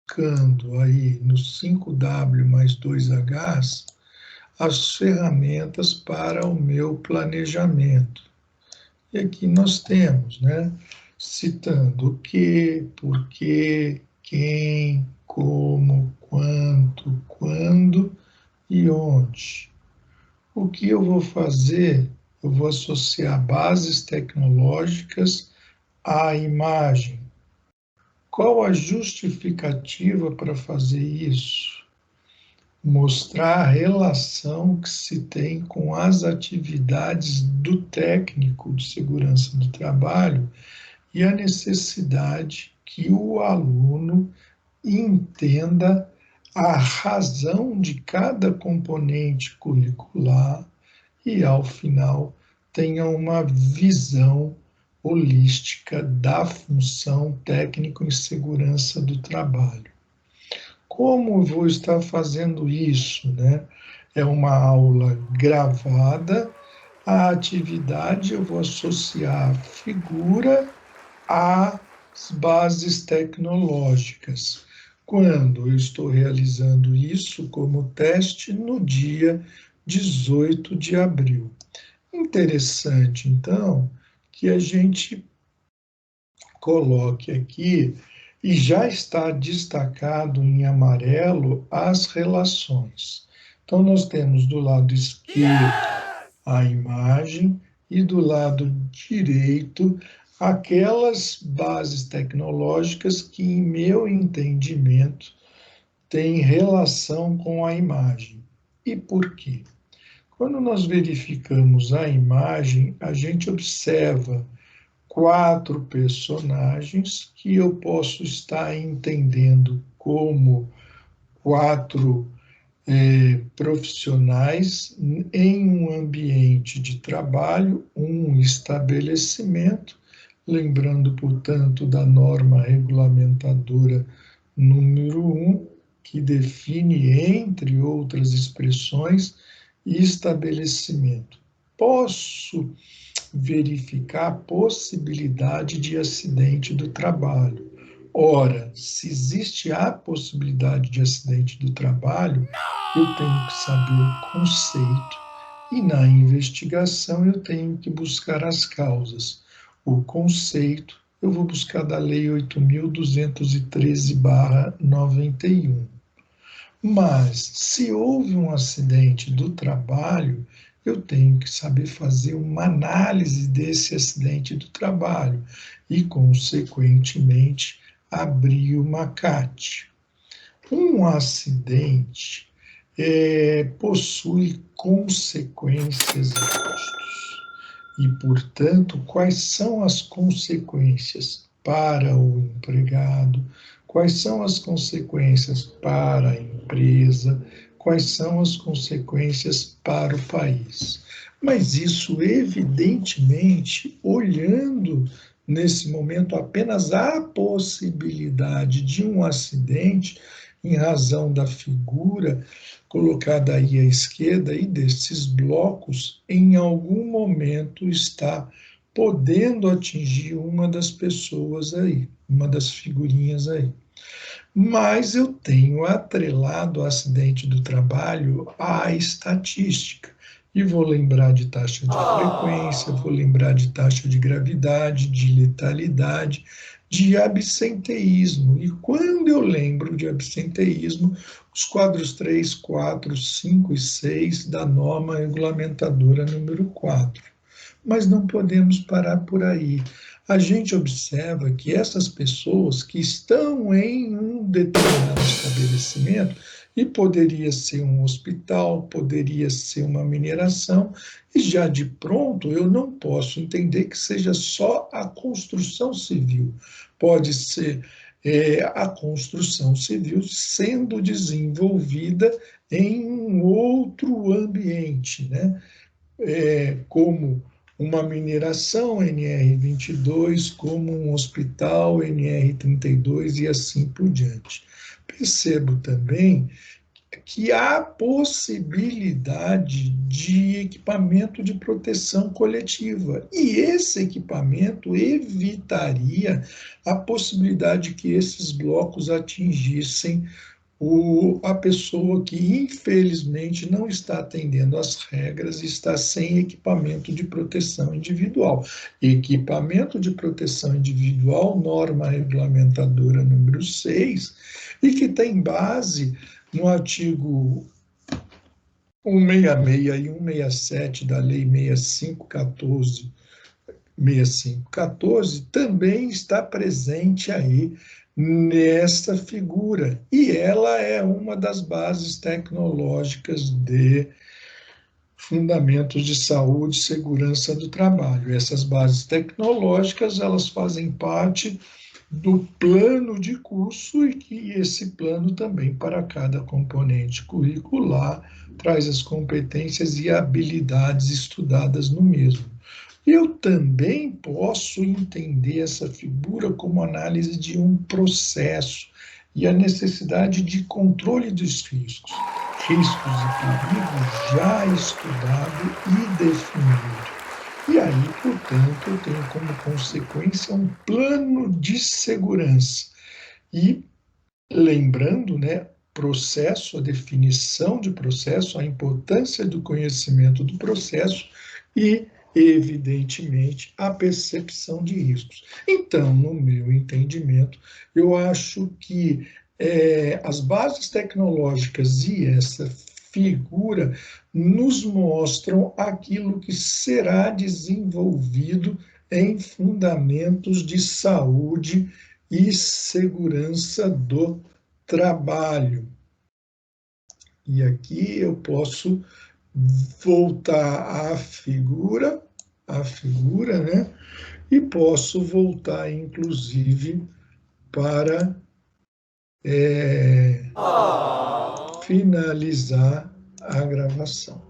buscando aí no 5W mais 2Hs as ferramentas para o meu planejamento. E aqui nós temos, né, citando o que, por quê, quem, como, quanto, quando e onde. O que eu vou fazer? Eu vou associar bases tecnológicas à imagem. Qual a justificativa para fazer isso? Mostrar a relação que se tem com as atividades do técnico de segurança do trabalho e a necessidade que o aluno entenda a razão de cada componente curricular e, ao final, tenha uma visão holística da função técnico em segurança do trabalho. Como eu vou estar fazendo isso, né? É uma aula gravada, a atividade eu vou associar a figura às bases tecnológicas. Quando eu estou realizando isso como teste no dia 18 de abril. Interessante, então, que a gente coloque aqui, e já está destacado em amarelo as relações. Então, nós temos do lado esquerdo a imagem e do lado direito aquelas bases tecnológicas que, em meu entendimento, têm relação com a imagem. E por quê? Quando nós verificamos a imagem, a gente observa 4 personagens que eu posso estar entendendo como 4 profissionais em um ambiente de trabalho, um estabelecimento, lembrando, portanto, da norma regulamentadora número 1, que define, entre outras expressões, estabelecimento. Posso verificar a possibilidade de acidente do trabalho. Ora, se existe a possibilidade de acidente do trabalho, eu tenho que saber o conceito e na investigação eu tenho que buscar as causas. O conceito eu vou buscar da Lei 8.213/91. Mas, se houve um acidente do trabalho, eu tenho que saber fazer uma análise desse acidente do trabalho e, consequentemente, abrir uma CAT. Um acidente possui consequências e custos. E, portanto, quais são as consequências para o empregado? Quais são as consequências para a empresa? Quais são as consequências para o país? Mas isso, evidentemente, olhando nesse momento apenas a possibilidade de um acidente, em razão da figura colocada aí à esquerda e desses blocos, em algum momento está podendo atingir uma das pessoas aí, uma das figurinhas aí. Mas eu tenho atrelado o acidente do trabalho à estatística. E vou lembrar de taxa de frequência, vou lembrar de taxa de gravidade, de letalidade, de absenteísmo. E quando eu lembro de absenteísmo, os quadros 3, 4, 5 e 6 da norma regulamentadora número 4. Mas não podemos parar por aí. A gente observa que essas pessoas que estão em um determinado estabelecimento, e poderia ser um hospital, poderia ser uma mineração, e já de pronto eu não posso entender que seja só a construção civil. Pode ser a construção civil sendo desenvolvida em um outro ambiente, né? Como uma mineração NR22, como um hospital NR32 e assim por diante. Percebo também que há possibilidade de equipamento de proteção coletiva. E esse equipamento evitaria a possibilidade que esses blocos atingissem a pessoa que, infelizmente, não está atendendo às regras e está sem equipamento de proteção individual. Equipamento de proteção individual, norma regulamentadora número 6, e que tem base no artigo 166 e 167 da Lei 6514, também está presente aí nesta figura. E ela é uma das bases tecnológicas de fundamentos de saúde e segurança do trabalho. Essas bases tecnológicas, elas fazem parte do plano de curso e que esse plano também, para cada componente curricular, traz as competências e habilidades estudadas no mesmo. Eu também posso entender essa figura como análise de um processo e a necessidade de controle dos riscos e perigos já estudado e definido. E aí, portanto, eu tenho como consequência um plano de segurança. E lembrando, né, processo, a definição de processo, a importância do conhecimento do processo e, evidentemente, a percepção de riscos. Então, no meu entendimento, eu acho que as bases tecnológicas e essa figura nos mostram aquilo que será desenvolvido em fundamentos de saúde e segurança do trabalho. E aqui eu posso voltar à figura, né? E posso voltar, inclusive, para finalizar a gravação.